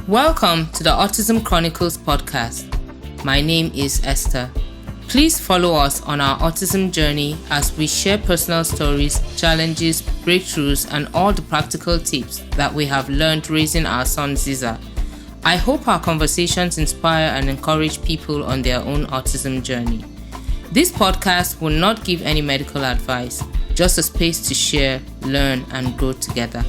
Welcome to the Autism Chronicles podcast. My name is Esther. Please follow us on our autism journey as we share personal stories, challenges, breakthroughs, and all the practical tips that we have learned raising our son Ziza. I hope our conversations inspire and encourage people on their own autism journey. This podcast will not give any medical advice, just a space to share, learn, and grow together.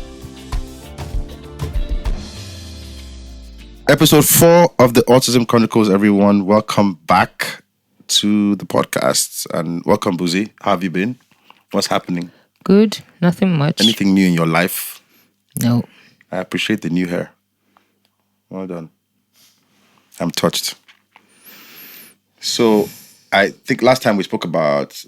Episode 4 of the Autism Chronicles, everyone. Welcome back to the podcast. And welcome, Buzi. How have you been? What's happening? Good. Nothing much. Anything new in your life? No. I appreciate the new hair. Well done. I'm touched. So, I think last time we spoke about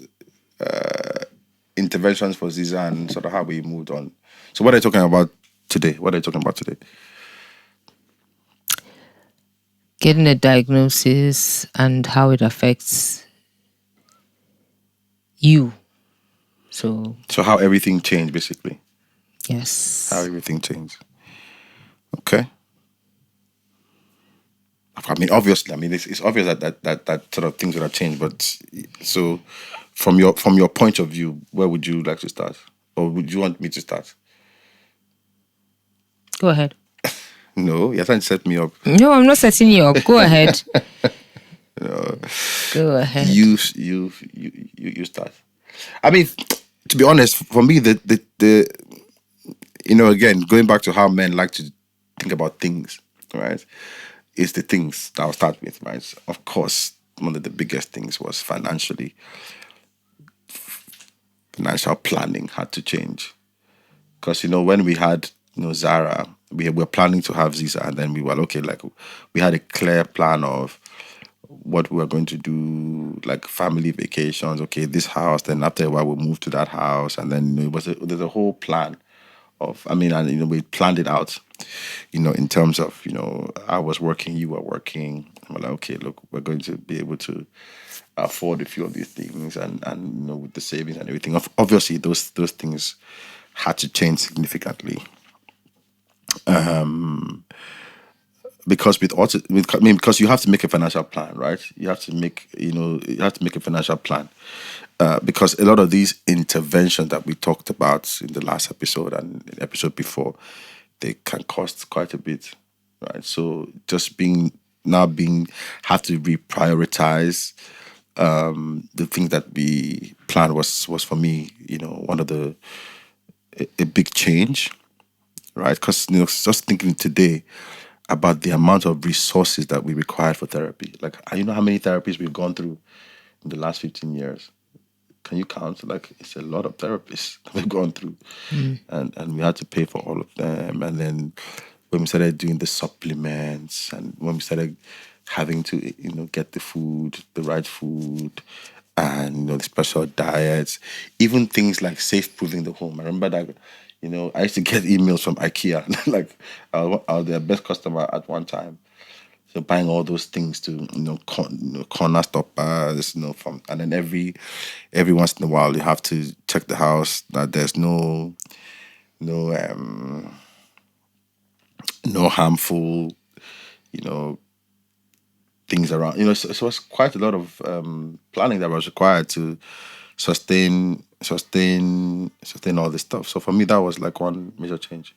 interventions for Ziza and sort of how we moved on. So, what are you talking about today? Getting a diagnosis and how it affects you. So how everything changed, basically. Yes. How everything changed. Okay. I mean, obviously, it's obvious that sort of things would have changed. But so, from your point of view, where would you like to start, or would you want me to start? Go ahead. No, you're trying to set me up. No, I'm not setting you up. Go ahead. Go ahead. You start. I mean, to be honest, for me, the again, going back to how men like to think about things, right? Is the things that I'll start with, right? Of course, one of the biggest things was financial planning had to change. Because, when we had, Zara, we were planning to have Ziza, and then we were, we had a clear plan of what we were going to do, like family vacations, okay, this house, then after a while we'll move to that house, and then, there's a whole plan of, and, we planned it out, in terms of, I was working, you were working, and we're like, okay, look, we're going to be able to afford a few of these things, and with the savings and everything. Obviously, those things had to change significantly. Because because you have to make a financial plan, right? You have to make a financial plan. Because a lot of these interventions that we talked about in the last episode and the episode before, they can cost quite a bit, right? So just have to reprioritize the things that we planned was for me, one of a big change, right? Because just thinking today about the amount of resources that we required for therapy, like you know how many therapies we've gone through in the last 15 years. Can you count? Like, it's a lot of therapists we've gone through, and we had to pay for all of them. And then when we started doing the supplements, and when we started having to get the right food, and the special diets, even things like safe proving the home. I remember that. I used to get emails from IKEA. Like, I was their best customer at one time. So buying all those things to, corner stoppers, and then every once in a while you have to check the house that there's no harmful, things around. So it was quite a lot of planning that was required to sustain all this stuff. So for me, that was like one major change.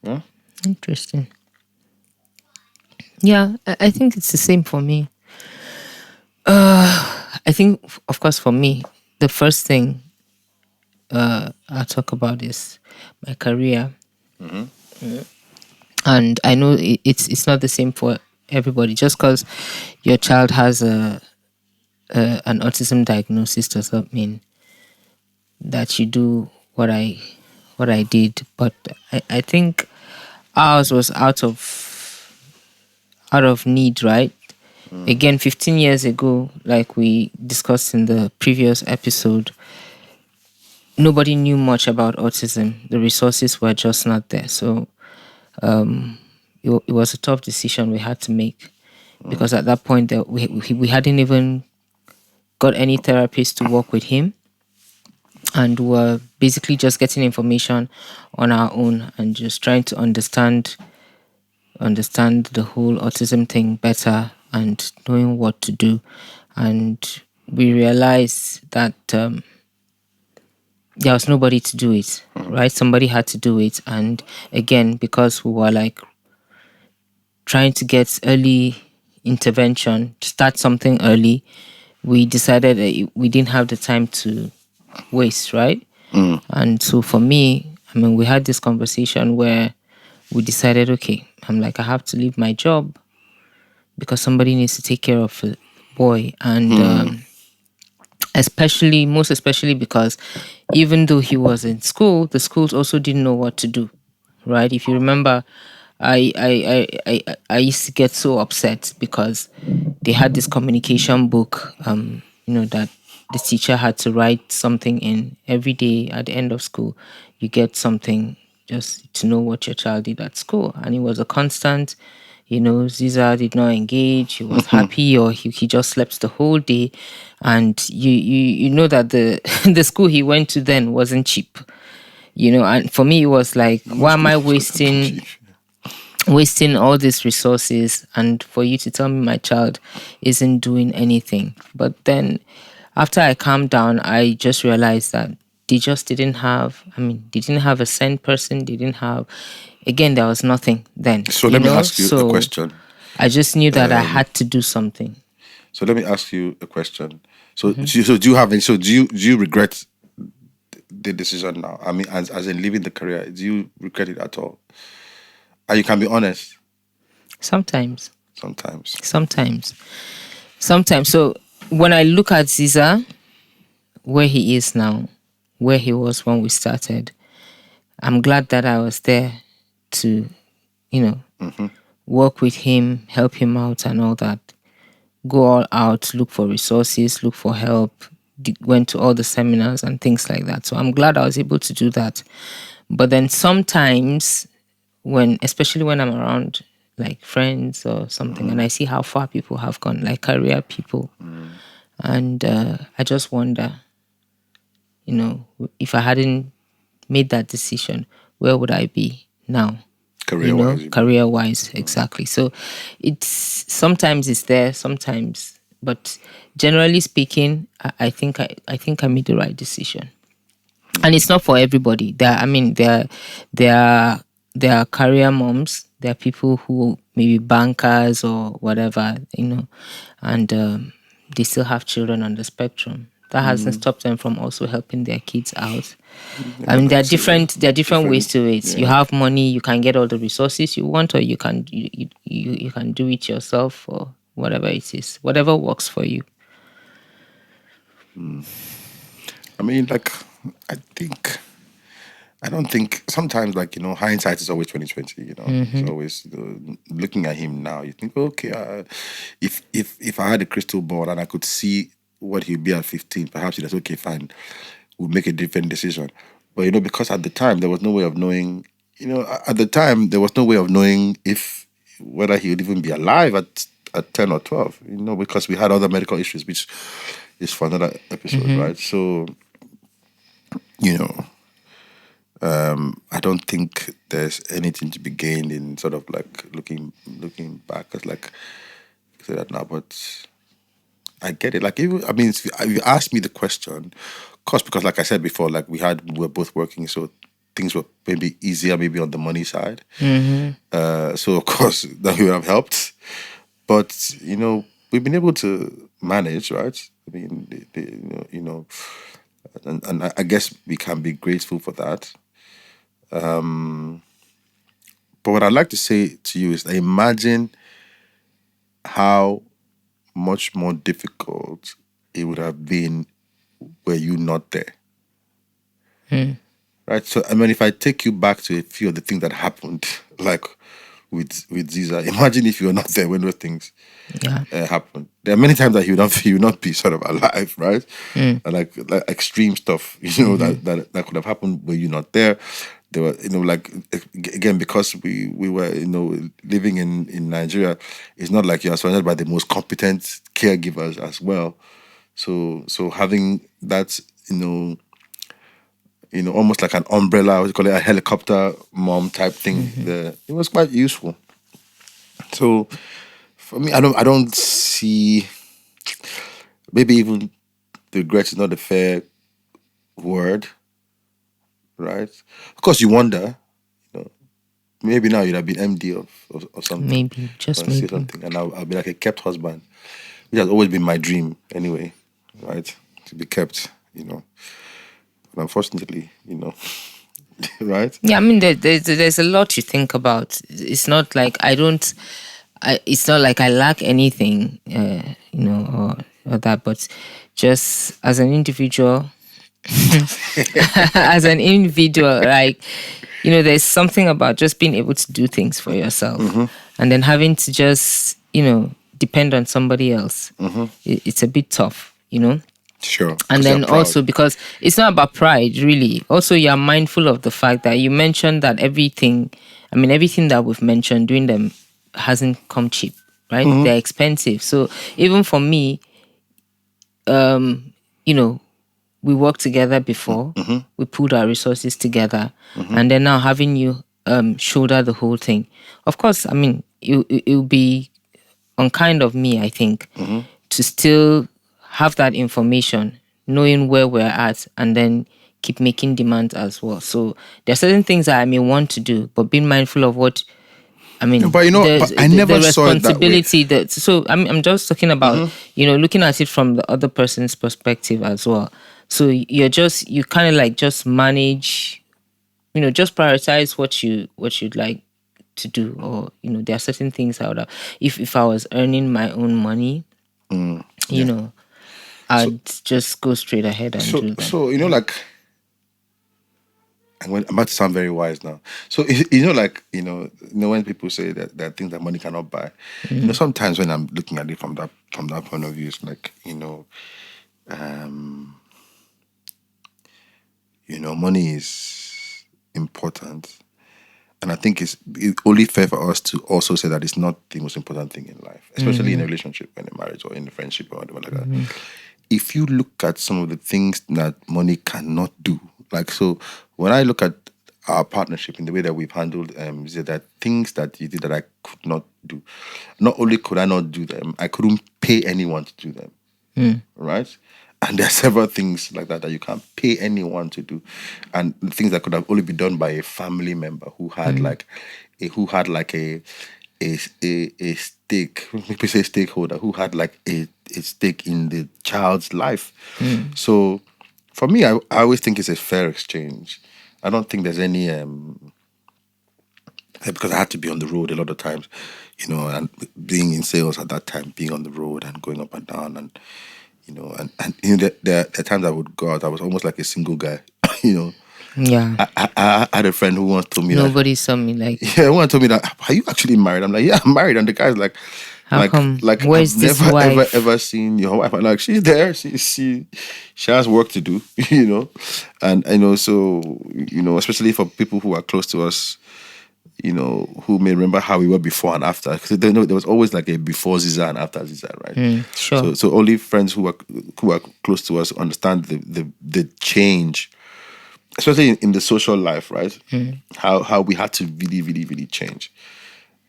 Yeah. Interesting. Yeah, I think it's the same for me. I think, of course, for me, the first thing I'll talk about is my career. Mm-hmm. And I know it's not the same for everybody. Just because your child has an autism diagnosis does not mean that you do what I did. But I think ours was out of need, right? Again, 15 years ago, like we discussed in the previous episode, nobody knew much about autism. The resources were just not there. So it was a tough decision we had to make, because at that point we hadn't even got any therapist to work with him, and were basically just getting information on our own and just trying to understand understand the whole autism thing better and knowing what to do. And we realized that there was nobody to do it, right? Somebody had to do it. And again, because we were like trying to get early intervention, start something early, we decided that we didn't have the time to waste, right? And so for me, I mean, we had this conversation where we decided, okay, I'm like, I have to leave my job because somebody needs to take care of the boy. And most especially because even though he was in school, the schools also didn't know what to do, right? If you remember, I used to get so upset because they had this communication book, that the teacher had to write something in every day at the end of school. You get something just to know what your child did at school, and it was a constant. Ziza did not engage. He was happy, or he just slept the whole day, and you know that the the school he went to then wasn't cheap. And for me it was like, No why am school I is wasting all these resources, and for you to tell me my child isn't doing anything? But then after I calmed down, I just realized that they just didn't have, they didn't have a sent person. They didn't have, again, there was nothing then, So let me ask you a so question. I just knew that I had to do something. So let me ask you a question. So, do you have any? So, do you regret the decision now? I mean, as in leaving the career, do you regret it at all? And you can be honest Sometimes. sometimes. Sometimes. Sometimes. So when I look at Ziza, where he is now, where he was when we started, I'm glad that I was there to, work with him, help him out and all that. Go all out, look for resources, look for help, went to all the seminars and things like that. So I'm glad I was able to do that. But then sometimes especially when I'm around like friends or something, and I see how far people have gone, like career people, and I just wonder, if I hadn't made that decision, where would I be now? Career wise, Career wise, exactly. So it's sometimes it's there, sometimes, but generally speaking, I think I made the right decision. And it's not for everybody. There are career moms. There are people who maybe bankers or whatever, and they still have children on the spectrum. That hasn't stopped them from also helping their kids out. I mean, there are different ways to it. You have money, you can get all the resources you want, or you can you can do it yourself, or whatever it is, whatever works for you. I mean, like, I think I don't think sometimes, like, hindsight is always 2020. It's always looking at him now. You think, okay, if I had a crystal ball and I could see what he'd be at 15, perhaps that's okay, fine, we'll make a different decision. But because at the time there was no way of knowing. At the time there was no way of knowing if whether he would even be alive at 10 or 12. Because we had other medical issues, which is for another episode, right? So, you know. I don't think there's anything to be gained in sort of like looking back as like I say that now, but I get it. Like, if you ask me the question, of course, because like I said before, like we were both working, so things were maybe easier, maybe on the money side. So of course that would have helped, but we've been able to manage, right? I mean, and I guess we can be grateful for that. But what I'd like to say to you is that imagine how much more difficult it would have been were you not there. Right? So, I mean, if I take you back to a few of the things that happened, like with Ziza, imagine if you were not there when those things happened. There are many times that you would not be sort of alive, right? And like extreme stuff, that could have happened were you not there. There were, like, again, because we were, living in Nigeria, it's not like you're surrounded by the most competent caregivers as well. So having that, almost like an umbrella, what you call it, a helicopter mom type thing, it was quite useful. So for me, I don't see, maybe even regret is not a fair word, right? Of course, you wonder, you know, maybe now you'd have been MD of something, Maybe, just or say maybe. something, and I'll be like a kept husband, which has always been my dream anyway, right? To be kept, But unfortunately, right? Yeah, I mean, there's a lot to think about. It's not like it's not like I lack anything, or that, but just as an individual, as an individual, like, there's something about just being able to do things for yourself, and then having to just, depend on somebody else. It's a bit tough. Sure. And Because you're then proud. also because it's not about pride, really. Also, you're mindful of the fact that you mentioned that everything that we've mentioned, doing them hasn't come cheap, right? They're expensive. So even for me, you know, we worked together before, we pulled our resources together, and then now having you shoulder the whole thing. Of course, I mean, it'll be unkind of me, I think, to still have that information, knowing where we're at, and then keep making demands as well. So there are certain things that I may want to do, but being mindful of what I mean, But but I the never saw it that way. responsibility that. So I'm just talking about looking at it from the other person's perspective as well. So you kind of like just manage, just prioritize what you'd like to do, or there are certain things I would have, if I was earning my own money, you know, So, I'd just go straight ahead and so, do them. so like, I'm about to sound very wise now. So when people say that there are things that money cannot buy, sometimes when I'm looking at it from that point of view, it's like money is important, and I think it's only fair for us to also say that it's not the most important thing in life, especially in a relationship, in a marriage, or in a friendship, or whatever like that. If you look at some of the things that money cannot do, like, so when I look at our partnership in the way that we've handled, there are things that you did that I could not do. Not only could I not do them, I couldn't pay anyone to do them. Right? And there are several things like that you can't pay anyone to do, and things that could have only been done by a family member who had a stake, maybe say stakeholder, who had like a stake in the child's life. So for me, I always think it's a fair exchange. I don't think there's any because I had to be on the road a lot of times, and being in sales at that time, being on the road and going up and down, and there are times I would go out, I was almost like a single guy, Yeah. I had a friend who once told me that. Nobody saw me like, Yeah, one told me that, are you actually married? I'm like, yeah, I'm married. And the guy's like, how come? Where's I've this never wife? ever seen your wife. I'm like, she's there. She has work to do, and so especially for people who are close to us, who may remember how we were before and after, because they know there was always like a before Ziza and after Ziza, right? Sure. So only friends who are close to us understand the change, especially in the social life, right? How we had to really, really, really change,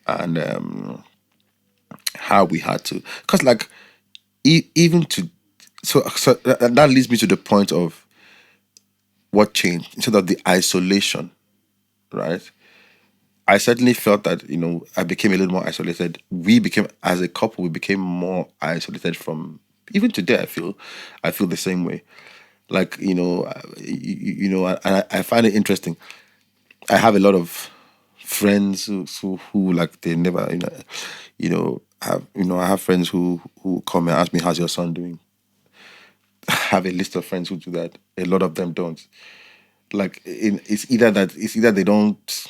and how we had to, because like even to, so that leads me to the point of what changed instead of the isolation, right? I certainly felt that I became a little more isolated. We became, as a couple, we became more isolated from, even today. I feel the same way. Like and I find it interesting. I have a lot of friends who like they never have I have friends who come and ask me, how's your son doing? I have a list of friends who do that. A lot of them don't. Like it's either they don't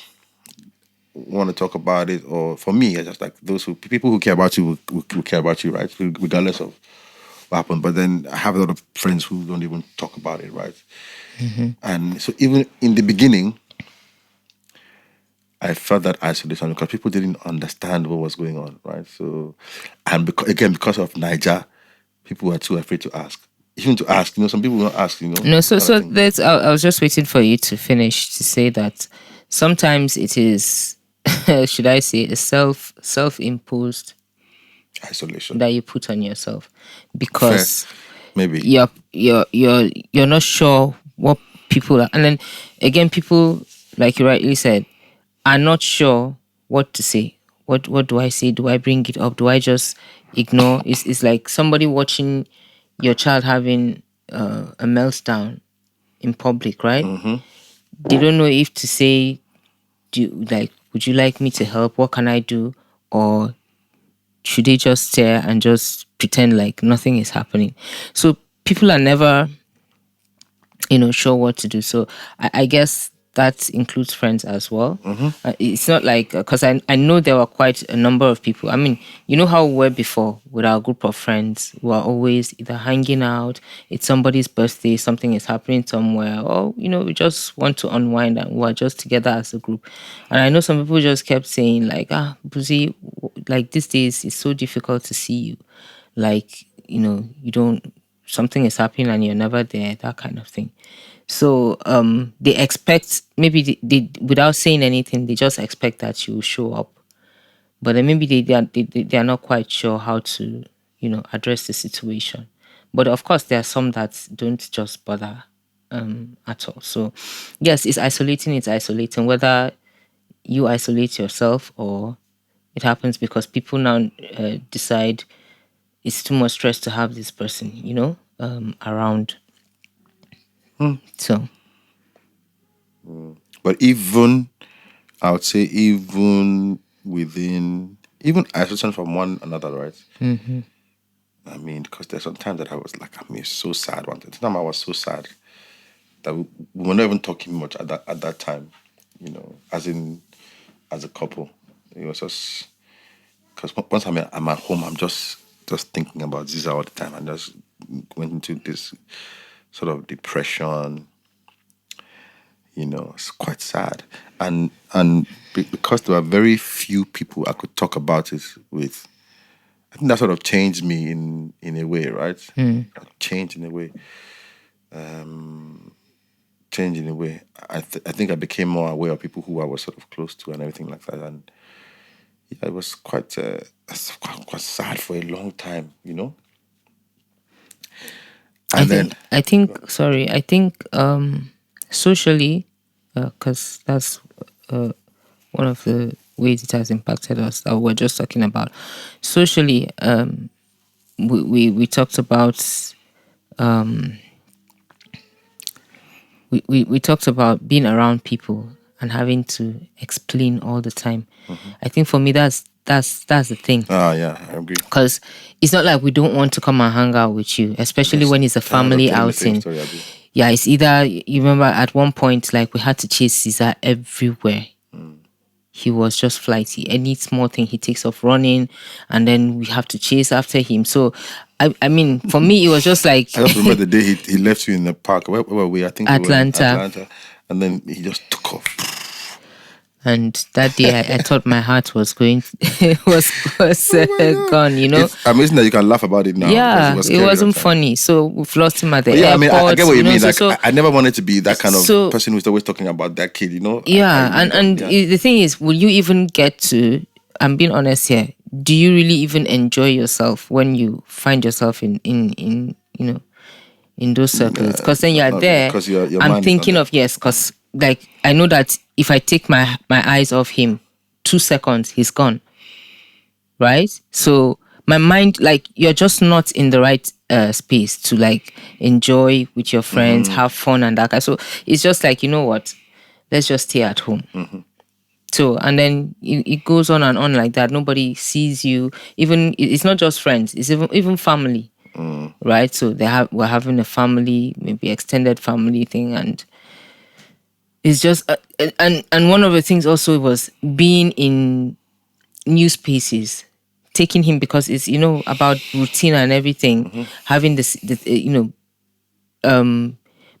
want to talk about it, or for me, it's just like people who care about you will care about you, right? Regardless of what happened. But then I have a lot of friends who don't even talk about it, right? And so even in the beginning, I felt that isolation because people didn't understand what was going on, right? So, and because of Niger, people were too afraid to ask. Even to ask, some people will not ask, No, so kind of so thing. that's. I was just waiting for you to finish to say that sometimes it is should I say, a self-imposed Isolation. that you put on yourself, Fair. because Maybe. you're not sure what people are, and then again, people, like you rightly said, are not sure what to say. What do I say? Do I bring it up? Do I just ignore? It's like somebody watching your child having a meltdown in public, right? They don't know if to say, would you like me to help? What can I do? Or should they just stare and just pretend like nothing is happening? So people are never, sure what to do. So I guess that includes friends as well. It's not like, because I know there were quite a number of people. I mean, you know how we were before with our group of friends who are always either hanging out, it's somebody's birthday, something is happening somewhere, or, we just want to unwind and we're just together as a group. And I know some people just kept saying, like, Buzi, like these days it's so difficult to see you. Like, you don't, something is happening and you're never there, that kind of thing. So they expect, maybe they without saying anything, they just expect that you will show up. But then maybe they are not quite sure how to, address the situation. But of course, there are some that don't just bother at all. So yes, it's isolating. It's isolating. Whether you isolate yourself or it happens because people now decide it's too much stress to have this person, around. So But even, I would say, even within, even isolation from one another, right? I mean, because there's some times that I was like, so sad. One time I was so sad that we were not even talking much at that time, as a couple. It was just because once I'm at home, I'm just thinking about Ziza all the time, and just went into this sort of depression. It's quite sad, and because there were very few people I could talk about it with. I think that sort of changed me in a way, right? Changed in a way. Changed in a way. I think I became more aware of people who I was sort of close to and everything like that. And yeah, it was quite sad for a long time, And I think socially, because that's one of the ways it has impacted us that we're just talking about. Socially, we talked about we talked about being around people and having to explain all the time. I think for me that's the thing. Yeah, I agree. Because it's not like we don't want to come and hang out with you, especially when it's a family outing. Yeah, it's either, you remember at one point, like we had to chase Caesar everywhere. He was just flighty. Any small thing, he takes off running, and then we have to chase after him. So, I mean, for me, it was just like... I just remember the day he left you in the park. Where were we? I think Atlanta. We were in Atlanta. And then he just took off. And that day, I thought my heart was going, was gone. It's amazing that you can laugh about it now. Yeah, it wasn't funny. So we've lost him at the airport. I mean, I get what you mean. Like, so, I never wanted to be that kind of person who's always talking about that kid. Yeah, and the thing is, will you even get to? I'm being honest here. Do you really even enjoy yourself when you find yourself in those circles? Because then you're there. Because your I'm thinking of, yes, because like I know that if I take my eyes off him, 2 seconds, he's gone. Right? So my mind, like, you're just not in the right space to like enjoy with your friends, have fun and that. So it's just like, you know what? Let's just stay at home. So, and then it goes on and on like that. Nobody sees you. Even, it's not just friends, it's even family. Right? So we're having a family, maybe extended family thing, and it's just and one of the things also was being in new spaces, taking him, because it's about routine and everything, having this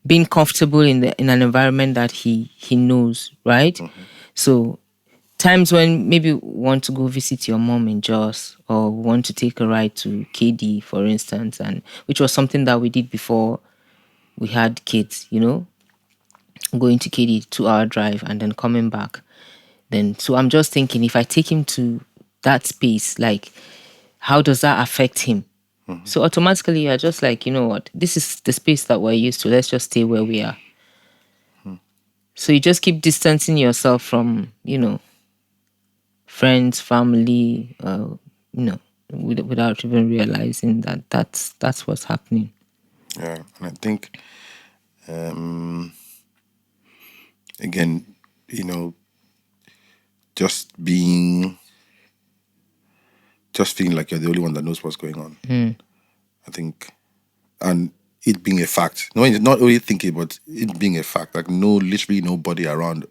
being comfortable in an environment that he knows, right? So times when maybe want to go visit your mom in Jos, or want to take a ride to KD, for instance, and which was something that we did before we had kids, going to KD, 2-hour drive and then coming back. Then, so I'm just thinking, if I take him to that space, like, how does that affect him? So automatically you're just like, you know what, this is the space that we're used to. Let's just stay where we are. So you just keep distancing yourself from, friends, family, without even realizing that that's what's happening. Yeah, and I think, again, just feeling like you're the only one that knows what's going on. I think, and it being a fact. No, not only thinking, but it being a fact. Like literally nobody around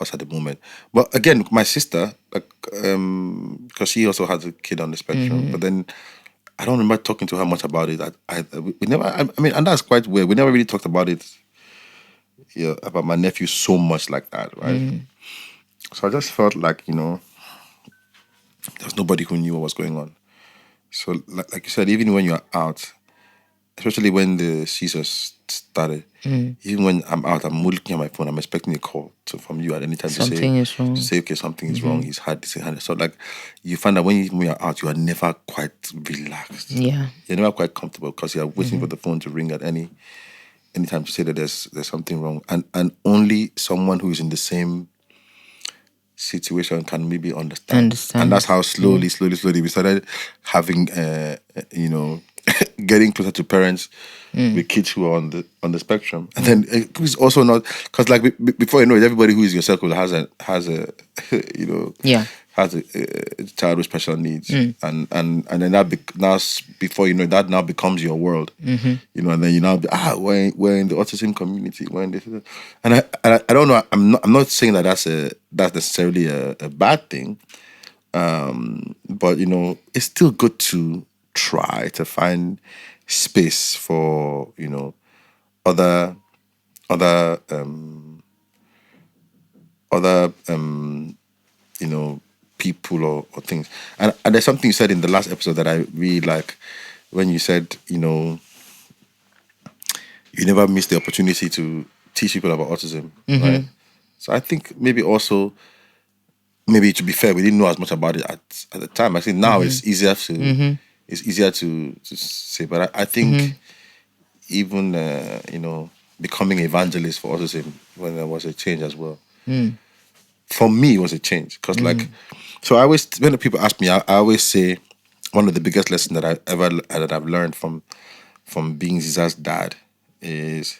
us at the moment. But again, my sister, like, because she also has a kid on the spectrum, but then I don't remember talking to her much about it. We never. I mean, and that's quite weird. We never really talked about it. Yeah, about my nephew so much like that, right? So I just felt like there's nobody who knew what was going on. So like you said, even when you're out, especially when the seasons started, even when I'm out, I'm looking at my phone, I'm expecting a call from you at any time Something is wrong. to say, okay, something is wrong, he's had this and that. So like you find that when you're out, you are never quite relaxed. Yeah. You're never quite comfortable because you're waiting for the phone to ring at any time to say that there's something wrong. And only someone who is in the same situation can maybe understand. And that's how slowly we started having getting closer to parents with kids who are on the spectrum. And then it's also not because like before you know it, everybody who is in your circle has a has a child with special needs, and then now before you know that now becomes your world, and then you now be, we're in the autism community, we're in this, and I don't know, I'm not saying that that's necessarily a bad thing, but it's still good to try to find space for other other people or things. And there's something you said in the last episode that I really like when you said, you never miss the opportunity to teach people about autism, right? So I think maybe to be fair, we didn't know as much about it at the time. I think now it's easier to say, but I think even becoming evangelist for autism when there was a change as well. For me, it was a change because so I always, when people ask me, I always say one of the biggest lessons that I've learned from being Ziza's dad is,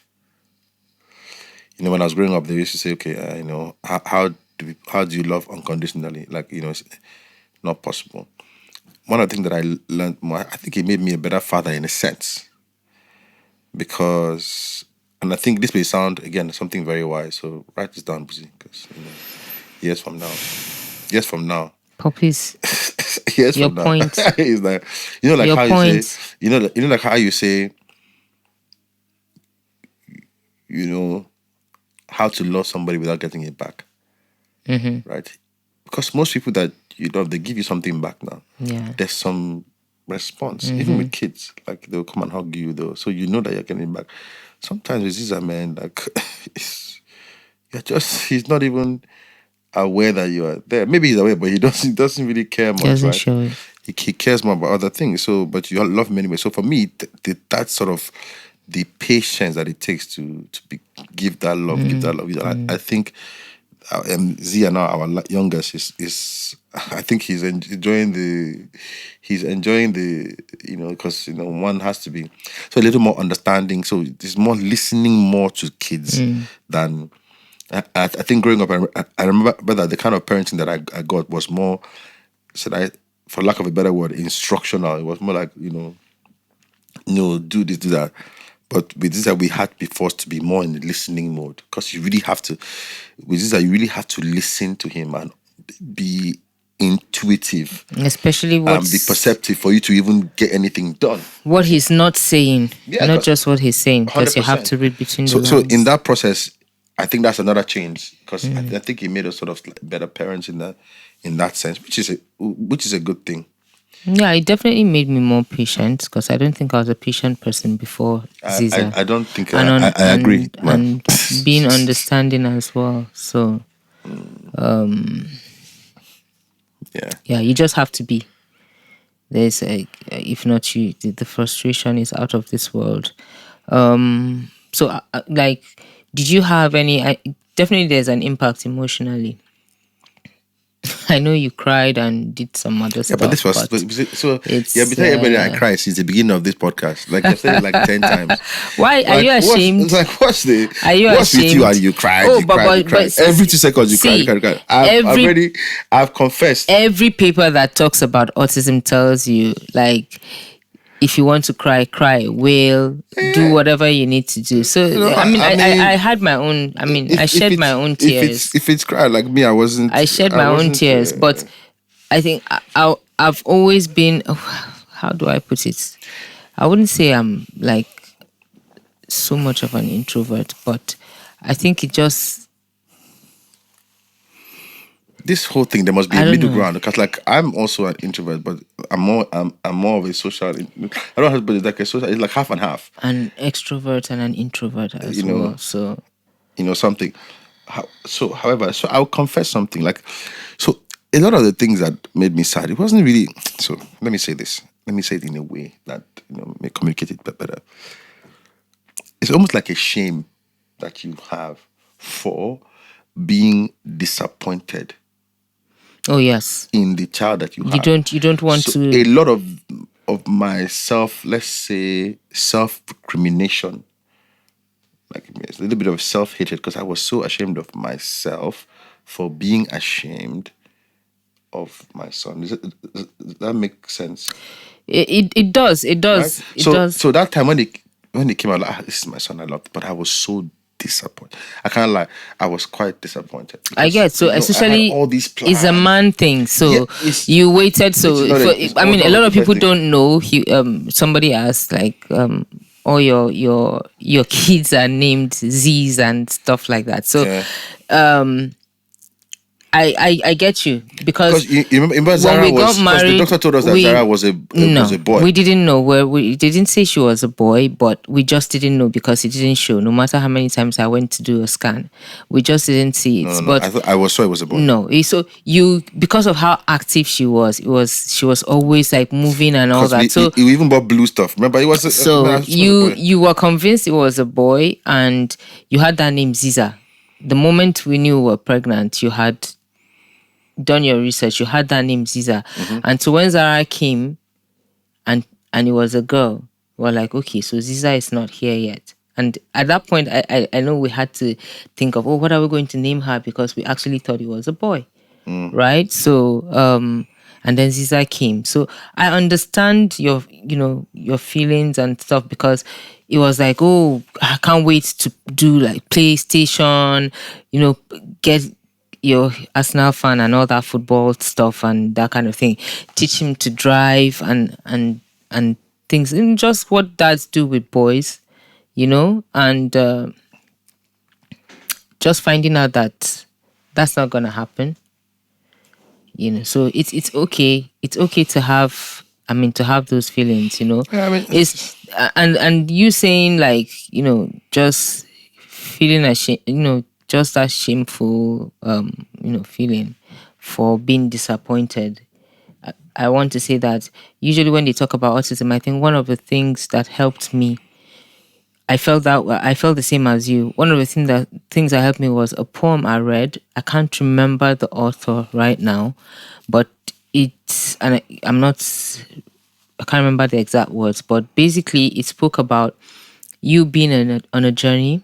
when I was growing up, they used to say, okay, how do you love unconditionally? Like, it's not possible. One of the things that I learned more, I think it made me a better father in a sense, because, and I think this may sound again something very wise. So write this down, Buzi, because years from now. Puppies. Years Your from now. point. It's like, like Your how point. you say, like how you say, how to love somebody without getting it back. Right? Because most people that they give you something back now. Yeah. There's some response. Even with kids, like they'll come and hug you though. So you know that you're getting it back. Sometimes with Ziza, man, like he's not even aware that you are there. Maybe he's aware, but he doesn't really care much, Doesn't right? show it. He cares more about other things. So, but you love him anyway. So for me, that's sort of the patience that it takes to give that love, I think Zia now, our youngest, is I think he's enjoying the because one has to be so a little more understanding. So there's more listening more to kids than. I think growing up, I remember that the kind of parenting that I got was more, for lack of a better word, instructional. It was more like, do this, do that. But with this, that we had to be forced to be more in the listening mode, because you really have to. With this, that you really have to listen to him and be intuitive, especially be perceptive for you to even get anything done. What he's not saying, not just what he's saying, because you have to read between the lines. So in that process, I think that's another change, because I think it made us sort of better parents in that sense, which is a good thing. Yeah, it definitely made me more patient, because I don't think I was a patient person before Ziza. I don't think I agree. And being understanding as well. So Yeah, you just have to be. There's if not you, the frustration is out of this world. So like, did you have any? Definitely, there's an impact emotionally. I know you cried and did some other Yeah, stuff, but this was so. Yeah, be telling everybody I cried since the beginning of this podcast. Like I've said it like 10 times. Why are Like, you ashamed? It's like Are you what's with you ashamed? and you cried? Oh, you cried, you cried. Every 2 seconds you see, cried. I've confessed. Every paper that talks about autism tells you, like, if you want to cry, wail, do whatever you need to do. So I had my own. I mean, I shed my own tears. If it's cry like me, I wasn't. I shed my own tears, but I think I've always been. How do I put it? I wouldn't say I'm like so much of an introvert, but I think it just. This whole thing, there must be a middle ground, because like I'm also an introvert, but I'm more of a social. I don't have to put it like a social. It's like half and half. An extrovert and an introvert as well. So something. However, I'll confess something. Like, so a lot of the things that made me sad, it wasn't really. So let me say this. Let me say it in a way that may communicate it better. It's almost like a shame that you have for being disappointed. Oh yes. In the child that you have. You don't want to. A lot of my let's say self-recrimination, like a little bit of self-hatred, because I was so ashamed of myself for being ashamed of my son. Does that make sense? It does. It does. Right? It does. So that time when they came out, like, this is my son, I loved, but I was so disappointed. I can't lie, I was quite disappointed. Because, I get so, especially all these plans. It's a man thing. So you waited. So I mean, a lot of people don't know. Somebody asked, like, all your kids are named Z's and stuff like that. So I get you, because you remember Zara when we got married, the doctor told us that Zara was a boy. We didn't know. We didn't say she was a boy, but we just didn't know because it didn't show. No matter how many times I went to do a scan, we just didn't see it. No, but I was sure it was a boy. No, so because of how active she was, she was always like moving and all that. So you even bought blue stuff. Remember, it was. You were convinced it was a boy, and you had that name Ziza. The moment we knew we were pregnant, you had done your research, you had that name Ziza. And so when Zara came and it was a girl, we were like, okay, so Ziza is not here yet. And at that point, I know we had to think of, what are we going to name her? Because we actually thought it was a boy, right? So, and then Ziza came. So I understand your feelings and stuff, because it was like, I can't wait to do like PlayStation, get your Arsenal fan and all that football stuff and that kind of thing. Teach him to drive and things, and just what dads do with boys, and just finding out that that's not gonna happen. So it's okay. It's okay to have. To have those feelings. Yeah, it's and you saying, like, just feeling ashamed. Just that shameful, feeling for being disappointed. I want to say that usually when they talk about autism, I think one of the things that helped me, I felt the same as you. One of the things that helped me was a poem I read. I can't remember the author right now, but I can't remember the exact words, but basically it spoke about you being on a journey,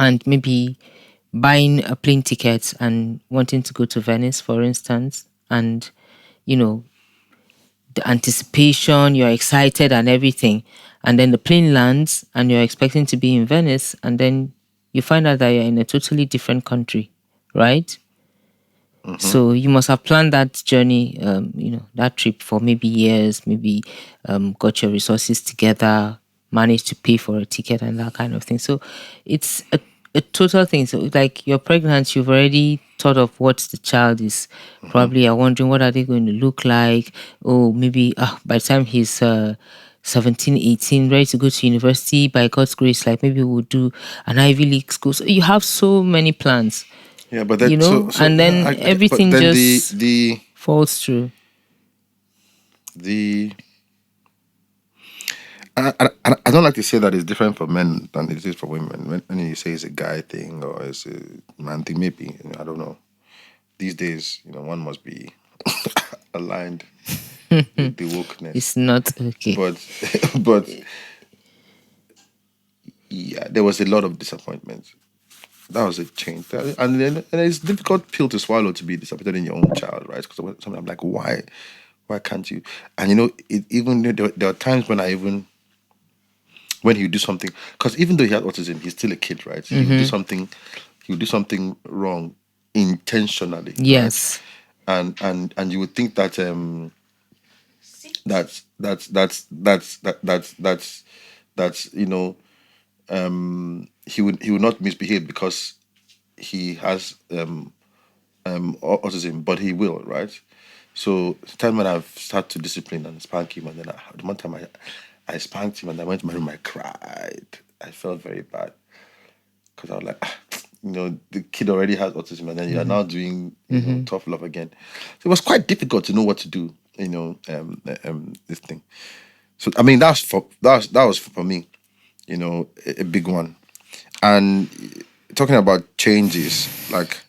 and maybe buying a plane ticket and wanting to go to Venice, for instance, and, the anticipation, you're excited and everything, and then the plane lands and you're expecting to be in Venice, and then you find out that you're in a totally different country, right? So you must have planned that journey, that trip for maybe years, maybe got your resources together, managed to pay for a ticket and that kind of thing. So it's a total thing. So like, you're pregnant, you've already thought of what the child is. Probably you're wondering, what are they going to look like? Oh, maybe by the time he's 17, 18, ready to go to university, by God's grace, like maybe we'll do an Ivy League school. So you have so many plans. Yeah, but then and then but everything then just the falls through. the I don't like to say that it's different for men than it is for women. When you say it's a guy thing or it's a man thing, maybe, I don't know. These days, one must be aligned with the wokeness. It's not okay. But but yeah, there was a lot of disappointment. That was a change, and it's a difficult pill to swallow to be disappointed in your own child, right? Because sometimes I'm like, why can't you? And even there are times when when he would do something, because even though he had autism, he's still a kid, right? He would do something wrong intentionally, right? Yes. And you would think that that's he would not misbehave because he has autism, but he will, right? So the time when I've started to discipline and spank him, and then the one time I spanked him and I went to my room, I cried. I felt very bad because I was like, the kid already has autism, and then you are now doing tough love again. So it was quite difficult to know what to do. This thing. So I mean, that was for me, a big one. And talking about changes, like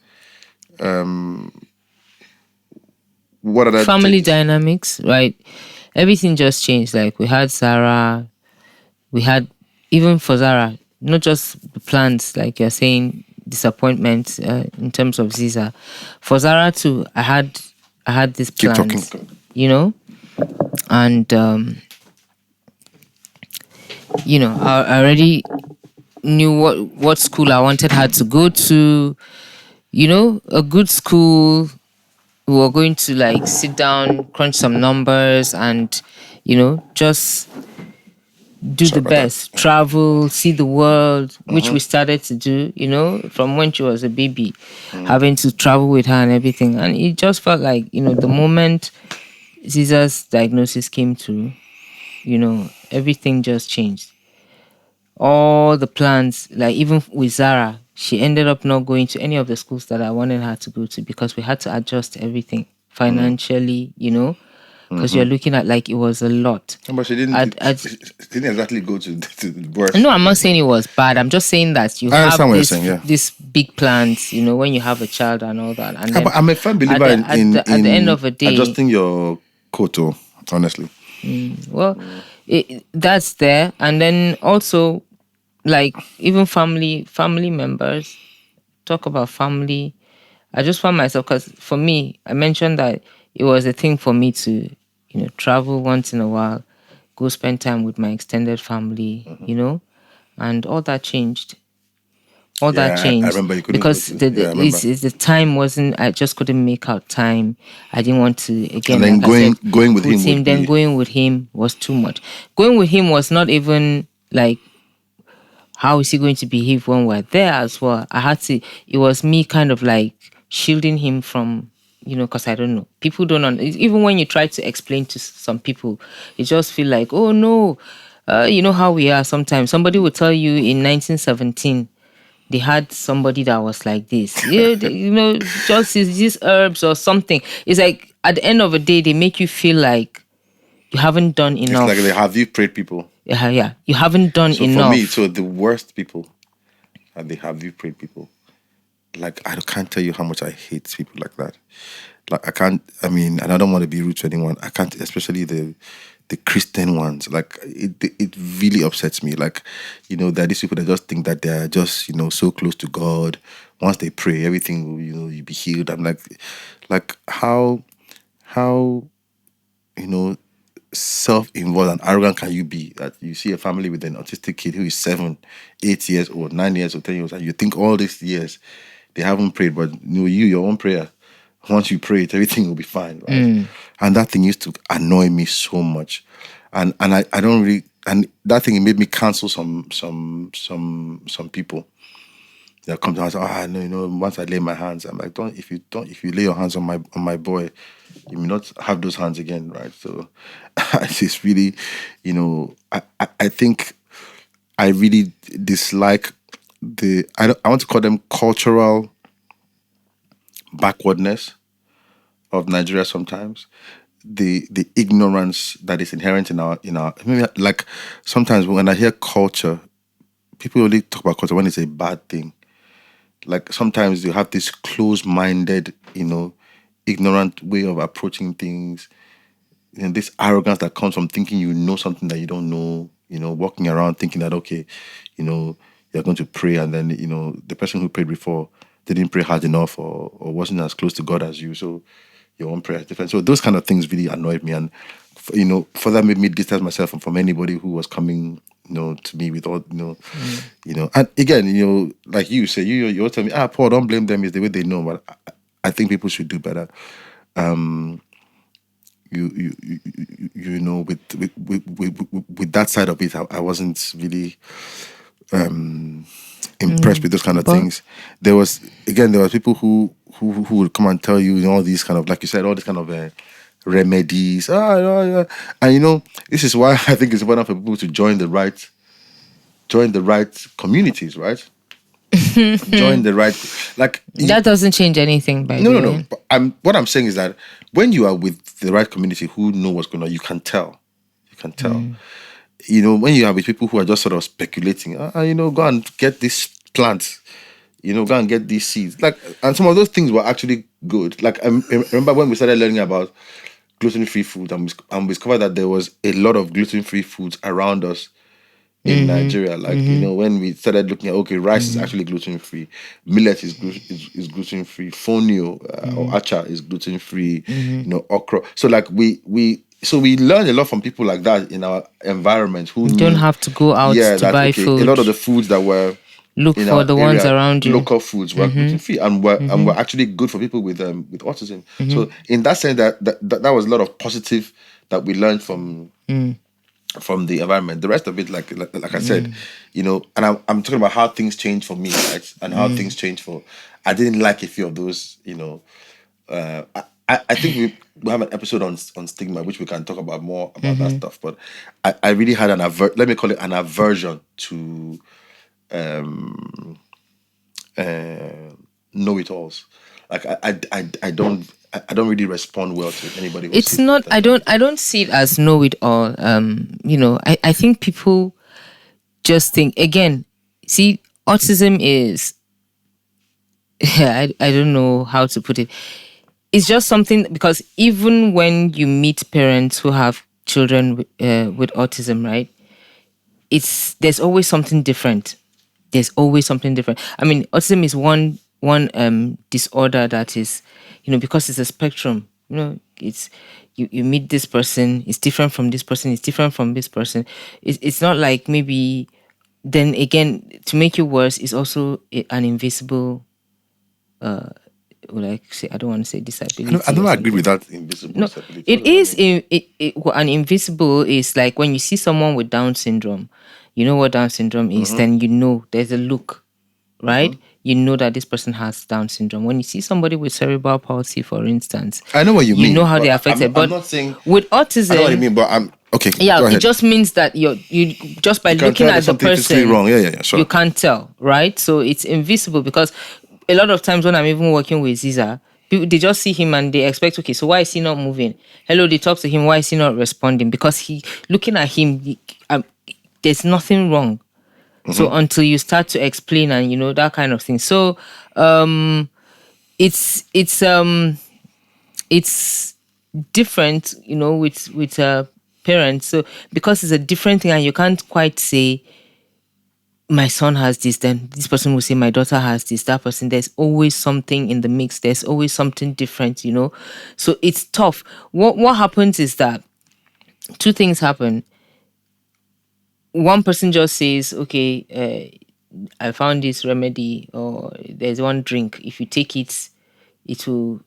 what are that Family dynamics, right? Everything just changed. Like we had Zara, we had, even for Zara, not just the plans, like you're saying, disappointment in terms of Ziza. For Zara too, I had these keep plans, talking? And I already knew what school I wanted her to go to. A good school. We were going to like sit down, crunch some numbers, and just do Sorry the about that. best, travel, see the world, which we started to do, from when she was a baby, having to travel with her and everything. And it just felt like, the moment Caesar's diagnosis came through, everything just changed. All the plans, like even with Zara, she ended up not going to any of the schools that I wanted her to go to because we had to adjust everything financially, because you're looking at like it was a lot. But she didn't exactly go to the worst. No, I'm not saying it was bad. I'm just saying that you I have understand what you're saying, yeah. this big plans, when you have a child and all that. And then But I'm a firm believer at the end of the day, adjusting your quota, honestly. well, that's there. And then also, like even family members, talk about family. I just found myself, because for me, I mentioned that it was a thing for me to, travel once in a while, go spend time with my extended family, and all that changed. All that I changed remember you couldn't go because to. Yeah, I remember. the time wasn't. I just couldn't make out time. I didn't want to, again, And then like I said, going with him put would Then be. going with him was too much. Going with him was not even like, how is he going to behave when we're there as well? I had to. It was me kind of like shielding him from, because I don't know. People don't know. Even when you try to explain to some people, you just feel like, oh no, you know how we are sometimes. Somebody will tell you in 1917, they had somebody that was like this. Yeah, just these herbs or something. It's like at the end of the day, they make you feel like you haven't done enough. It's like have you prayed people? Yeah. You haven't done So enough. for me, so the worst people are the have you prayed people. Like I can't tell you how much I hate people like that. Like I can't. I mean, and I don't want to be rude to anyone. I can't, especially the Christian ones. Like it really upsets me. Like there are these people that just think that they're just so close to God. Once they pray, everything will you be healed. I'm like how self-involved and arrogant can you be that you see a family with an autistic kid who is 7, 8 years old, 9 years or 10 years, and you think all these years they haven't prayed, but your own prayer, once you pray it, everything will be fine, right? And that thing used to annoy me so much, and I don't really, and that thing, it made me cancel some people that come down and say, no, once I lay my hands, I'm like, if you lay your hands on my boy, you may not have those hands again, right? So it's really, I think I really dislike I want to call them cultural backwardness of Nigeria sometimes, the ignorance that is inherent in our maybe like sometimes when I hear culture, people only talk about culture when it's a bad thing. Like sometimes you have this closed-minded, ignorant way of approaching things, this arrogance that comes from thinking you know something that you don't know, walking around thinking that, okay, you're going to pray and then, the person who prayed before didn't pray hard enough or wasn't as close to God as you. So your own prayer is different. So those kind of things really annoyed me. And, further made me distance myself from anybody who was coming, to me with all, and again, like you say, you're telling me, Paul, don't blame them. It's the way they know. But I think people should do better. With that side of it, I wasn't really impressed with those kind of things. There were people who would come and tell you, all these kind of, like you said, all these kind of remedies. And this is why I think it's important for people to join the right communities, right? Join the right, like that doesn't change anything. By the way, no. But what I'm saying is that when you are with the right community who know what's going on, you can tell. When you are with people who are just sort of speculating, go and get this plant, go and get these seeds. Like, and some of those things were actually good. Like, I remember when we started learning about gluten-free food, and we discovered that there was a lot of gluten-free foods around us in Nigeria. Like, when we started looking at, okay, rice is actually gluten-free, millet is gluten-free, fonio or acha is gluten-free, okra. So like we learned a lot from people like that in our environment who don't have to go out to buy food. A lot of the foods that were look for the ones around you. Local foods were gluten-free and were actually good for people with autism. So in that sense, that was a lot of positive that we learned from the environment. The rest of it, like I said, and I'm talking about how things changed for me, right? And how things changed for. I didn't like a few of those, I think we have an episode on stigma, which we can talk about more about that stuff. But I really had let me call it an aversion to know-it-alls. Like I don't really respond well to anybody. It's not. I don't see it as know-it-all. I think people just think, again. See, autism is. I don't know how to put it. It's just something, because even when you meet parents who have children with autism, right? There's always something different. There's always something different. I mean, autism is one disorder that is, because it's a spectrum. It's you meet this person, it's different from this person, it's different from this person. It's not like maybe. Then again, to make it worse, is also an invisible. I don't want to say disability. I don't agree with that invisible disability. It is an invisible is like when you see someone with Down syndrome, you know what Down syndrome is, then there's a look, right? You know that this person has Down syndrome. When you see somebody with cerebral palsy, for instance, I know what you mean. You know how they're affected. I'm not saying with autism, I know what you mean, but I'm okay. Yeah, it just means that you just by looking at the person, wrong. Yeah, sure. You can't tell, right? So it's invisible, because a lot of times when I'm even working with Ziza, people, they just see him and they expect, okay, so why is he not moving? Hello, they talk to him, why is he not responding? Because looking at him, there's nothing wrong. So until you start to explain and that kind of thing. So it's different, with parents. So because it's a different thing and you can't quite say, my son has this, then this person will say my daughter has this, that person. There's always something in the mix. There's always something different, So it's tough. What happens is that two things happen. One person just says, okay, I found this remedy, or there's one drink. If you take it, it will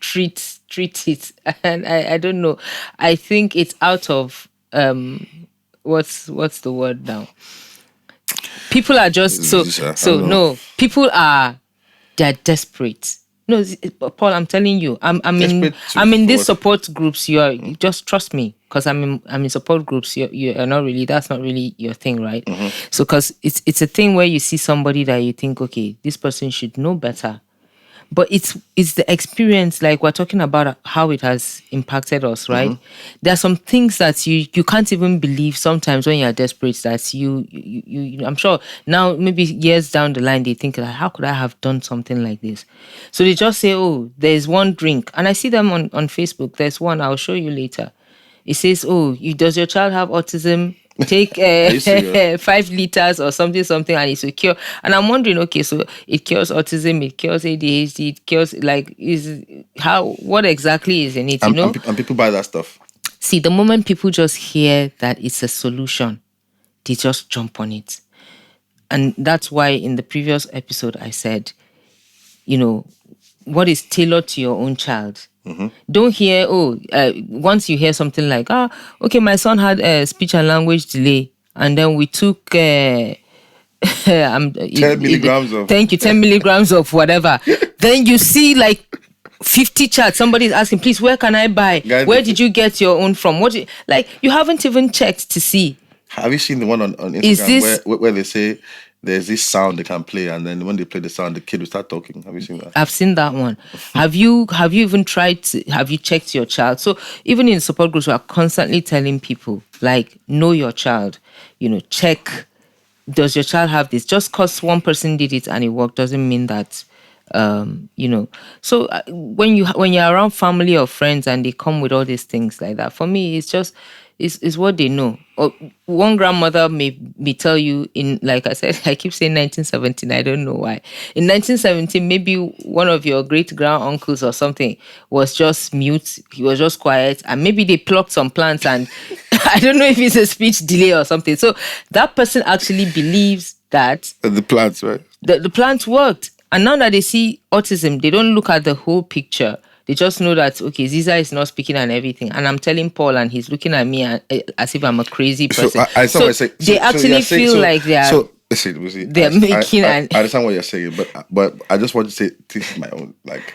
treat it. And I don't know. I think it's out of what's the word now? People are just so no. People they're desperate. No, Paul, I'm telling you, Desperate I'm in these for what? support groups. You just trust me, because I'm in support groups. You are not really, that's not really your thing, right? So because it's a thing where you see somebody that you think, okay, this person should know better, but it's the experience, like we're talking about how it has impacted us, right? There are some things that you can't even believe sometimes when you're desperate, that I'm sure now, maybe years down the line, they think, like, how could I have done something like this? So they just say, oh, there's one drink, and I see them on Facebook. There's one, I'll show you later. It says, oh, does your child have autism? Take Are you serious? 5 liters or something, and it's a cure. And I'm wondering, okay, so it cures autism, it cures ADHD, it cures, like, what exactly is in it, And people buy that stuff. See, the moment people just hear that it's a solution, they just jump on it. And that's why in the previous episode I said, what is tailored to your own child. Don't hear, once you hear something like, okay, my son had a speech and language delay, and then we took 10 milligrams of. thank you, 10 milligrams of whatever. Then you see like 50 chats. Somebody's asking, please, where can I buy? Guys, Where did you get your own from? You haven't even checked to see. Have you seen the one on Instagram Is this- where they say there's this sound they can play, and then when they play the sound, the kid will start talking? Have you seen that? I've seen that one. Have you even tried have you checked your child? So even in support groups, we are constantly telling people, like, know your child. Check, does your child have this? Just because one person did it and it worked doesn't mean that So when you're around family or friends and they come with all these things like that, for me, it's just is what they know. Or one grandmother may tell you, in, like I said, I keep saying 1917. I don't know why. In 1917, maybe one of your great grand uncles or something was just mute. He was just quiet, and maybe they plucked some plants, and I don't know if it's a speech delay or something. So that person actually believes that The plants, right? the plants worked. And now that they see autism, they don't look at the whole picture. They just know that, okay, Ziza is not speaking and everything. And I'm telling Paul, and he's looking at me as if I'm a crazy person. They actually feel like they are. So listen, they're making I understand what you're saying, but I just want to say, this is my own. Like,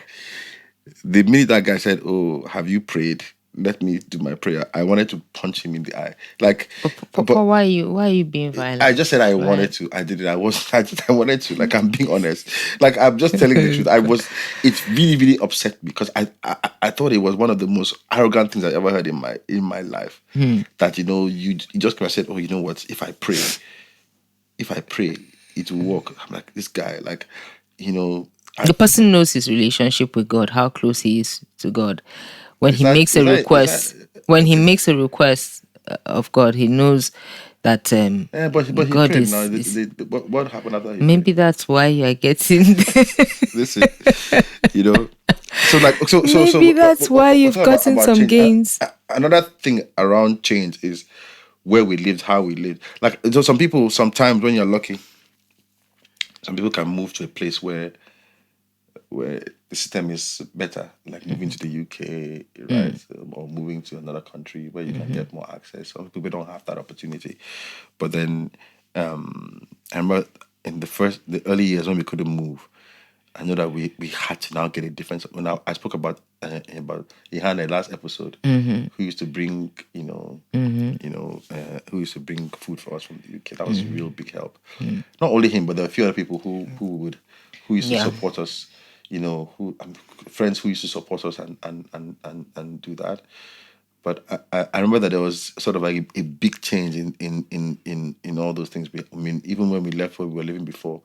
the minute that guy said, "Oh, have you prayed? Let me do my prayer," I wanted to punch him in the eye. Like, but why are you being violent? I just said I wanted to. I did it. I wanted to. Like, I'm being honest. Like, I'm just telling the truth. It's really, really upset me, because I thought it was one of the most arrogant things I ever heard in my life. That you just came and said, "Oh, you know what? If I pray, it will work." I'm like, this guy, like, the person knows his relationship with God, how close he is to God. When he makes a request of God, he knows that but God he prayed is. now. What happened after he Maybe prayed? that's why you're getting. Listen, So Maybe that's why you've gotten some change. gains. Another thing around change is where we lived, how we lived. Like, so some people, sometimes when you're lucky, some people can move to a place where the system is better, like moving to the UK, right? Or moving to another country where you can get more access. Some people don't have that opportunity. But then I remember in the early years when we couldn't move, I know that we had to now get a difference. When I spoke about Ihan in the last episode, who used to bring, who used to bring food for us from the UK. That was a real big help. Not only him, but there were a few other people who used to support us. Friends who used to support us and do that. But I remember that there was sort of like a big change in all those things. I mean, even when we left where we were living before,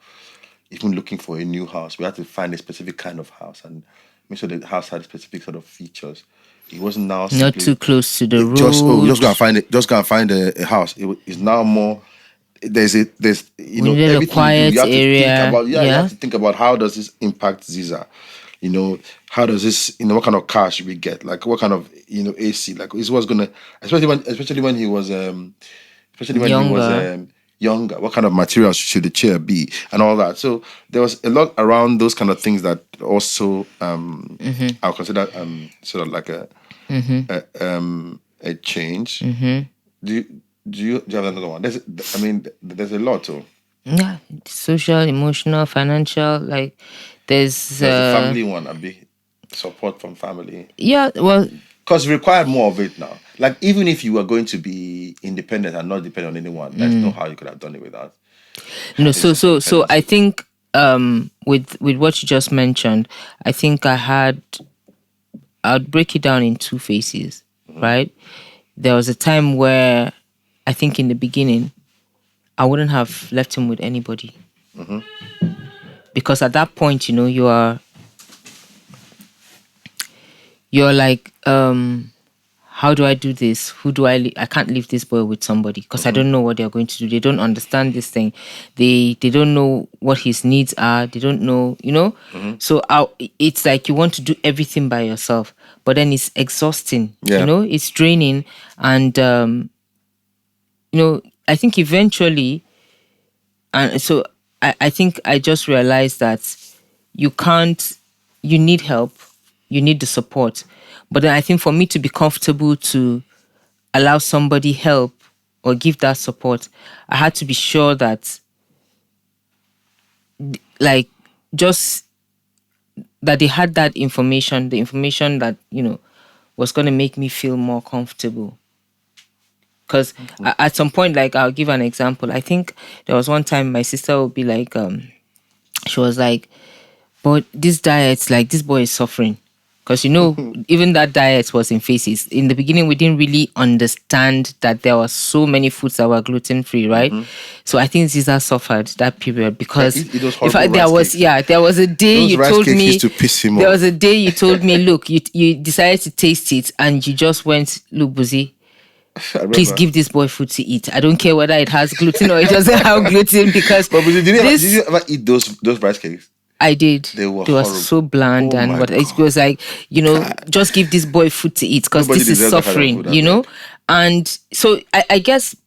even looking for a new house, we had to find a specific kind of house and make sure the house had specific sort of features. It wasn't now Not too close to the road. Just go and find a house. It's now more. There's everything a quiet you do. You area. have to think about. You have to think about, how does this impact Ziza? How does this? What kind of car should we get? Like, what kind of AC? Like, is what's gonna, especially when he was younger. What kind of material should the chair be, and all that? So there was a lot around those kind of things that also I'll consider sort of like a change. Do you have another one? There's a lot too. Yeah, social, emotional, financial, like There's the family one, a big support from family. yeah, well, because required more of it now. Like even if you were going to be independent and not depend on anyone, there's no how you could have done it without. no, having so some I independence. think with what you just mentioned, I think I'd break it down in two phases, right? There was a time where I think in the beginning I wouldn't have left him with anybody. Because at that point, you know, you're like, how do I do this? Who do I can't leave this boy with somebody because I don't know what they're going to do. They don't understand this thing. They don't know what his needs are. They don't know, you know. So it's like you want to do everything by yourself, but then it's exhausting. Yeah. You know, it's draining, and you know, I think eventually, and so I think I just realized that you can't. You need help. You need the support. But then I think for me to be comfortable to allow somebody help or give that support, I had to be sure that, like, just that they had that information, the information that, you know, was going to make me feel more comfortable. Because at some point, like, I'll give an example. I think there was one time my sister would be like, she was like, but this diet, like, this boy is suffering. Because, you know, even that diet was in phases. In the beginning, we didn't really understand that there were so many foods that were gluten-free, right? So I think Ziza suffered that period because Eat those in fact, horrible rice cakes. there was a day Those you rice told cakes me, used to piss him there off. was a day you told me, look, you decided to taste it and you just went, look, Buzi, please give this boy food to eat. I don't care whether it has gluten or it doesn't have gluten because But did you ever eat those rice cakes? I did. They were so horrible. bland, Oh and my what it God. was like, you know, just give this boy food to eat because Nobody this is deserves that kind of suffering, food, you I know. beg. And so I guess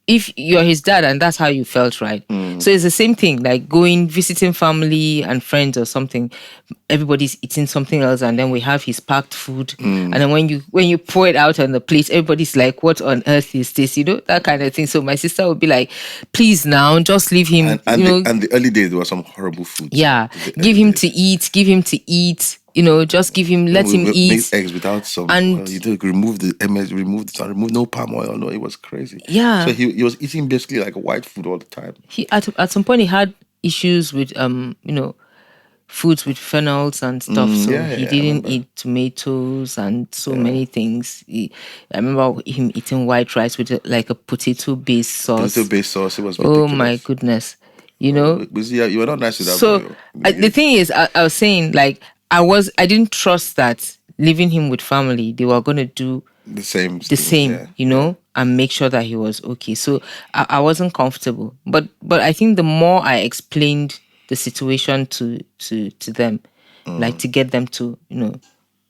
if you're his dad and that's how you felt, right? So it's the same thing, like going visiting family and friends or something. Everybody's eating something else, and then we have his packed food, and then when you pour it out on the plate, everybody's like, "What on earth is this?" You know, that kind of thing. So my sister would be like, "Please now, just leave him." And you know, the early days there were some horrible foods. yeah, The give early him days. to eat. Give him to eat. You know, just give him, let him We eat. made eggs without some And- oil. You do remove the MS, remove no palm oil. No, it was crazy. Yeah. So he was eating basically like white food all the time. He at some point he had issues with you know, foods with phenols and stuff. So yeah, he I didn't remember. eat tomatoes and so many things. I remember him eating white rice with like a potato based sauce. Potato based sauce. It was Oh ridiculous. my goodness. You know, But yeah, you were not nice to that so boy. Oh. the thing is, I was saying, like, I didn't trust that leaving him with family, they were going to do the same. the same, yeah, you know, and make sure that he was okay. So I wasn't comfortable. But I think the more I explained the situation to them, like to get them to, you know,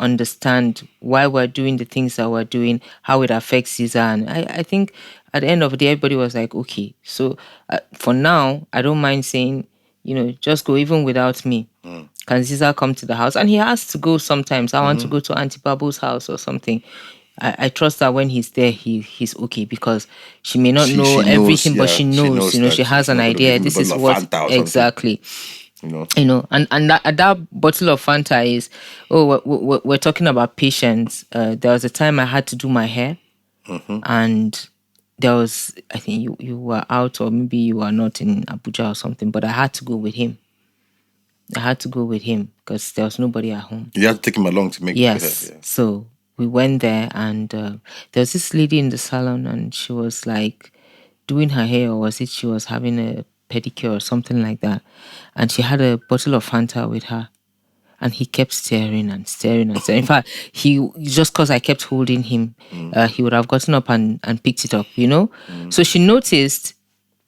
understand why we're doing the things that we're doing, how it affects Caesar. And I think at the end of the day, everybody was like, okay. So for now, I don't mind saying, you know, just go even without me. Can Caesar come to the house? And he has to go sometimes. I want to go to Auntie Babu's house or something. I trust that when he's there, he's okay because she may not know she knows, everything, but yeah, she knows, you know, that she has she's an not gonna idea. give him a This is bottle of what Fanta or something. exactly. You know, And that bottle of Fanta is, we're talking about patience. There was a time I had to do my hair, and there was, I think you were out or maybe you were not in Abuja or something, but I had to go with him. I had to go with him because there was nobody at home. you had to take him along to make Yes. the hair. Yeah. So we went there, and there was this lady in the salon, and she was like doing her hair, or was it she was having a pedicure or something like that, and she had a bottle of Fanta with her, and he kept staring and staring and staring. In fact, he just because I kept holding him, he would have gotten up and picked it up, you know. So she noticed,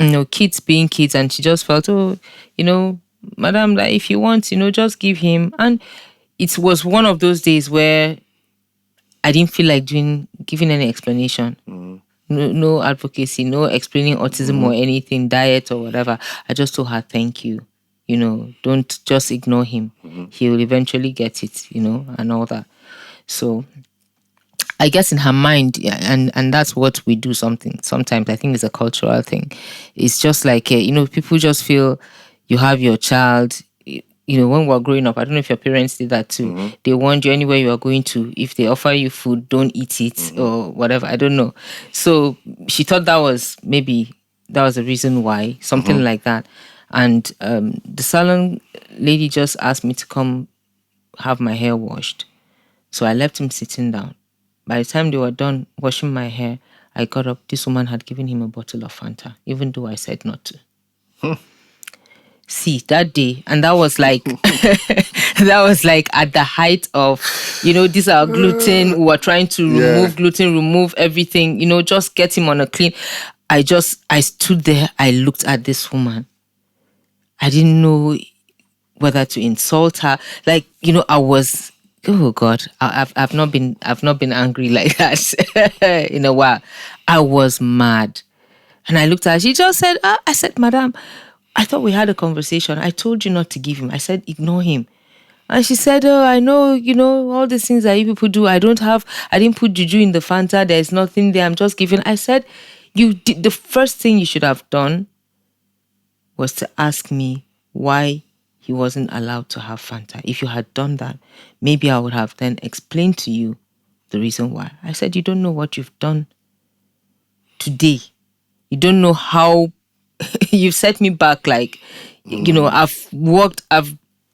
you know, kids being kids, and she just felt, oh, you know, madam, like, if you want, you know, just give him. And it was one of those days where I didn't feel like giving any explanation. No advocacy, no explaining autism or anything, diet or whatever. I just told her, thank you. You know, don't just ignore him. He will eventually get it, you know, and all that. So I guess in her mind, yeah, and that's what we do sometimes. I think it's a cultural thing. It's just like, you know, people just feel you have your child, when we were growing up, I don't know if your parents did that too. Mm-hmm. They warned you anywhere you are going to, if they offer you food, don't eat it or whatever. I don't know. So she thought that was the reason why, something like that. And the salon lady just asked me to come have my hair washed. So I left him sitting down. By the time they were done washing my hair, I got up. This woman had given him a bottle of Fanta, even though I said not to. See, that day, and that was like that was like at the height of, these are gluten. We were trying to remove gluten, remove everything, just get him on a clean. I stood there, I looked at this woman. I didn't know whether to insult her. Like, I was, oh God, I've not been angry like that in a while. I was mad. And I looked at her. She just said, I said, Madam, I thought we had a conversation. I told you not to give him. I said, ignore him. And she said, oh, I know, all these things that you people do. I didn't put juju in the Fanta. There's nothing there. I'm just giving. I said, the first thing you should have done was to ask me why he wasn't allowed to have Fanta. If you had done that, maybe I would have then explained to you the reason why. I said, you don't know what you've done today. You don't know how you've set me back. Like, I've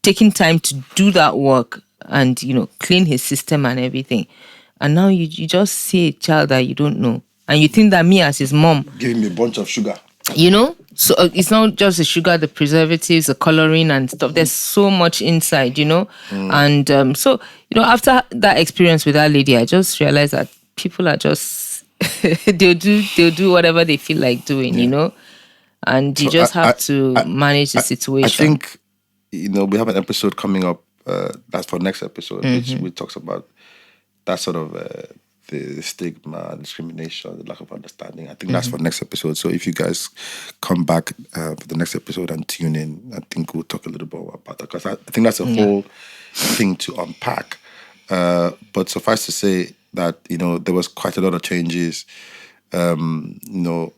taken time to do that work and, clean his system and everything. And now you just see a child that you don't know. And you think that me as his mom... Giving me a bunch of sugar. So it's not just the sugar, the preservatives, the coloring and stuff. There's so much inside, And so, after that experience with that lady, I just realized that people are just... they'll do whatever they feel like doing, and you just have to manage the situation. I think, we have an episode coming up, that's for next episode, which talks about that sort of the stigma, discrimination, the lack of understanding. I think that's for next episode. So if you guys come back for the next episode and tune in, I think we'll talk a little bit about that, because I think that's a whole thing to unpack. But suffice to say that, there was quite a lot of changes. And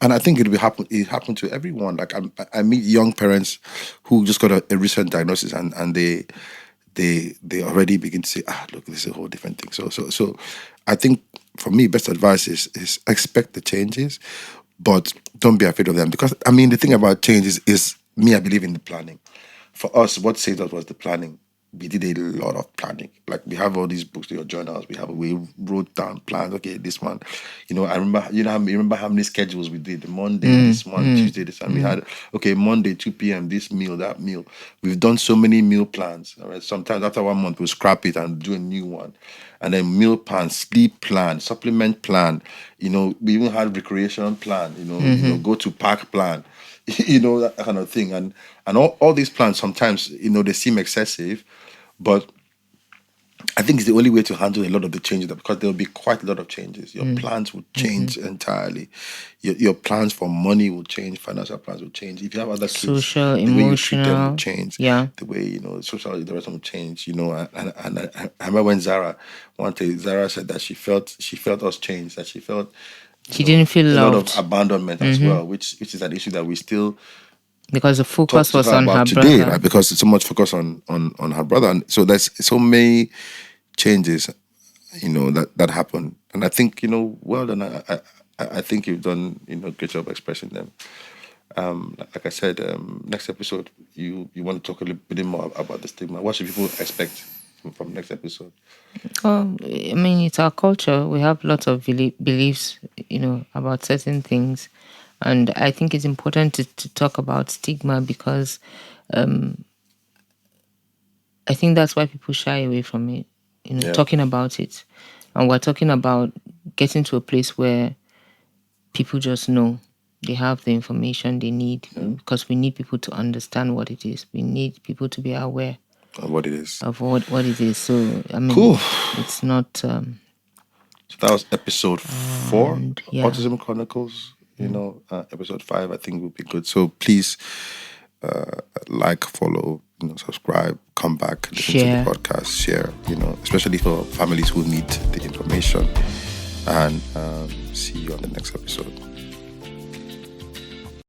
I think it happened to everyone. Like I meet young parents who just got a recent diagnosis and they already begin to say, look, this is a whole different thing. So I think for me, best advice is expect the changes, but don't be afraid of them. Because the thing about change is me, I believe in the planning. For us, what saved us was the planning. We did a lot of planning. Like we have all these books, your journals. We wrote down plans. Okay, this one, I remember. You remember how many schedules we did? Monday, this one, Tuesday, this one. We had Monday 2 p.m. this meal, that meal. We've done so many meal plans. All right? Sometimes after 1 month we'll scrap it and do a new one, and then meal plan, sleep plan, supplement plan. We even had recreation plan. Go to park plan. That kind of thing, and all these plans sometimes they seem excessive. But I think it's the only way to handle a lot of the changes, because there will be quite a lot of changes. Your plans will change entirely. Your plans for money will change. Financial plans will change. If you have other kids, social, the emotional, way you treat them will change. Yeah. The way, social interaction will change. And I remember when Zara said that she felt us change, that she felt she didn't feel loved. A lot of abandonment as well, which is an issue that we still... Because the focus was on her today, brother. Right? Because it's so much focus on her brother. And so there's so many changes, that happen. And I think, well done. I think you've done, a great job expressing them. Like I said, next episode, you want to talk a little bit more about the stigma. What should people expect from next episode? It's our culture. We have lots of beliefs, about certain things. And I think it's important to talk about stigma, because I think that's why people shy away from it, talking about it. And we're talking about getting to a place where people just know they have the information they need, because we need people to understand what it is. We need people to be aware of what it is. Of what it is. So, cool. It's not... So that was episode 4, Autism Chronicles. Episode 5, I think, would be good. So please like, follow, subscribe, come back, listen to the podcast, share, especially for families who need the information. And see you on the next episode.